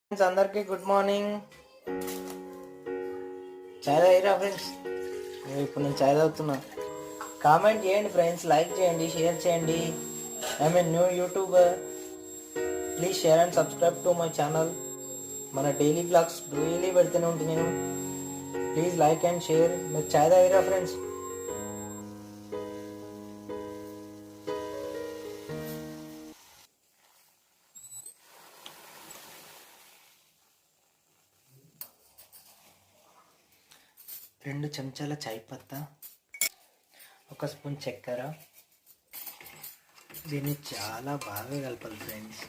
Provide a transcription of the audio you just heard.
Friends అందరికీ good morning. చాయ్ తాగిరా friends? ఇప్పుడు నేను చాయ్ తాగుతున్నా. కామెంట్ చేయండి ఫ్రెండ్స్, లైక్ చేయండి, షేర్ చేయండి. I mean new YouTuber. Please share and subscribe to my channel. మన డైలీ బ్లాగ్స్ డైలీ పెడుతూనే ఉంటుంది నేను. Please like and share. మీరు చాయ్ తాగిరా ఫ్రెండ్స్? రెండు చెంచాల చాయ్ పత్తా, ఒక స్పూన్ చక్కెర. దీన్ని చాలా బాగా కలపాలి ఫ్రెండ్స్.